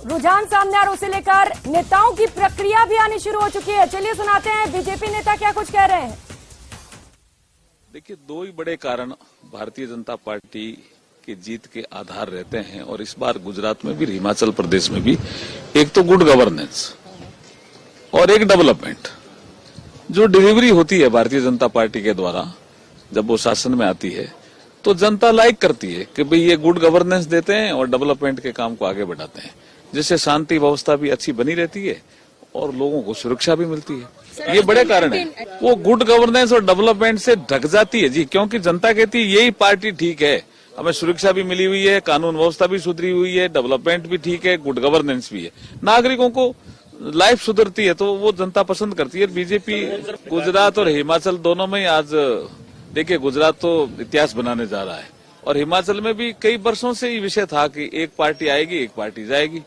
रुझान सामने आ रहा, उसे लेकर नेताओं की प्रक्रिया भी आनी शुरू हो चुकी है। चलिए सुनाते हैं बीजेपी नेता क्या कुछ कह रहे हैं। देखिए, दो ही बड़े कारण भारतीय जनता पार्टी की जीत के आधार रहते हैं और इस बार गुजरात में भी, हिमाचल प्रदेश में भी। एक तो गुड गवर्नेंस और एक डेवलपमेंट। जो डिलीवरी होती है भारतीय जनता पार्टी के द्वारा जब वो शासन में आती है तो जनता लाइक करती है कि भाई ये गुड गवर्नेंस देते हैं और डेवलपमेंट के काम को आगे बढ़ाते हैं, जिससे शांति व्यवस्था भी अच्छी बनी रहती है और लोगों को सुरक्षा भी मिलती है। ये बड़े कारण है। वो गुड गवर्नेंस और डेवलपमेंट से ढक जाती है जी, क्योंकि जनता कहती है यही पार्टी ठीक है, हमें सुरक्षा भी मिली हुई है, कानून व्यवस्था भी सुधरी हुई है, डेवलपमेंट भी ठीक है, गुड गवर्नेंस भी है, नागरिकों को लाइफ सुधरती है, तो वो जनता पसंद करती है। बीजेपी गुजरात और हिमाचल दोनों में आज देखिए, गुजरात तो इतिहास बनाने जा रहा है और हिमाचल में भी कई वर्षों से ये विषय था कि एक पार्टी आएगी एक पार्टी जाएगी,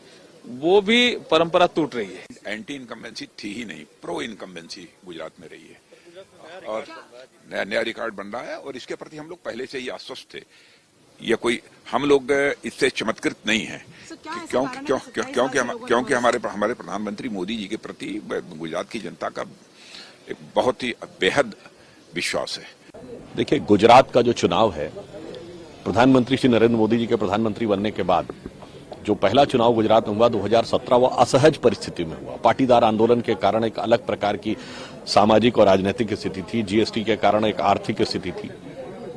वो भी परंपरा टूट रही है। एंटी इनकम्बेंसी थी ही नहीं, प्रो इनकम्बेंसी गुजरात में रही है और नया रिकॉर्ड बन रहा है और इसके प्रति हम लोग पहले से ही आश्वस्त थे। ये कोई हम लोग इससे चमत्कृत नहीं है, क्योंकि हमारे प्रधानमंत्री मोदी जी के प्रति गुजरात की जनता का एक बहुत ही बेहद विश्वास है। देखिए, गुजरात का जो चुनाव है, प्रधानमंत्री श्री नरेंद्र मोदी जी के प्रधानमंत्री बनने के बाद जो पहला चुनाव गुजरात में हुआ 2017, वो असहज परिस्थिति में हुआ। पाटीदार आंदोलन के कारण एक अलग प्रकार की सामाजिक और राजनीतिक स्थिति थी, जीएसटी के कारण एक आर्थिक स्थिति थी।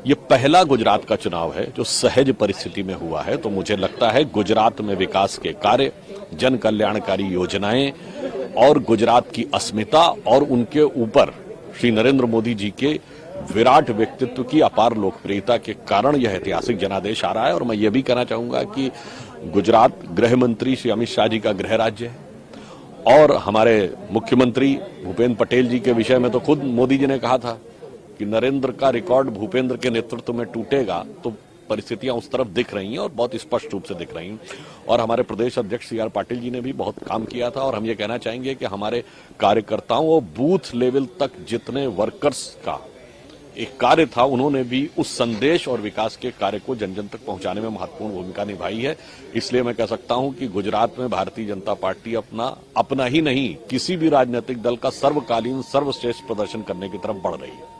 ये पहला गुजरात का चुनाव है जो सहज परिस्थिति में हुआ है, तो मुझे लगता है गुजरात में विकास के कार्य, जन कल्याणकारी योजनाएं और गुजरात की अस्मिता और उनके ऊपर श्री नरेंद्र मोदी जी के विराट व्यक्तित्व की अपार लोकप्रियता के कारण यह ऐतिहासिक जनादेश आ रहा है। और मैं ये भी कहना चाहूंगा कि गुजरात गृह मंत्री श्री अमित शाह जी का गृह राज्य है और हमारे मुख्यमंत्री भूपेंद्र पटेल जी के विषय में तो खुद मोदी जी ने कहा था कि नरेंद्र का रिकॉर्ड भूपेंद्र के नेतृत्व में टूटेगा, तो परिस्थितियां उस तरफ दिख रही हैं और बहुत स्पष्ट रूप से दिख रही हैं। और हमारे प्रदेश अध्यक्ष सी आर पाटिल जी ने भी बहुत काम किया था और हम ये कहना चाहेंगे कि हमारे कार्यकर्ताओं और बूथ लेवल तक जितने वर्कर्स का एक कार्य था, उन्होंने भी उस संदेश और विकास के कार्य को जन जन तक पहुंचाने में महत्वपूर्ण भूमिका निभाई है। इसलिए मैं कह सकता हूं कि गुजरात में भारतीय जनता पार्टी अपना ही नहीं, किसी भी राजनीतिक दल का सर्वकालीन सर्वश्रेष्ठ प्रदर्शन करने की तरफ बढ़ रही है।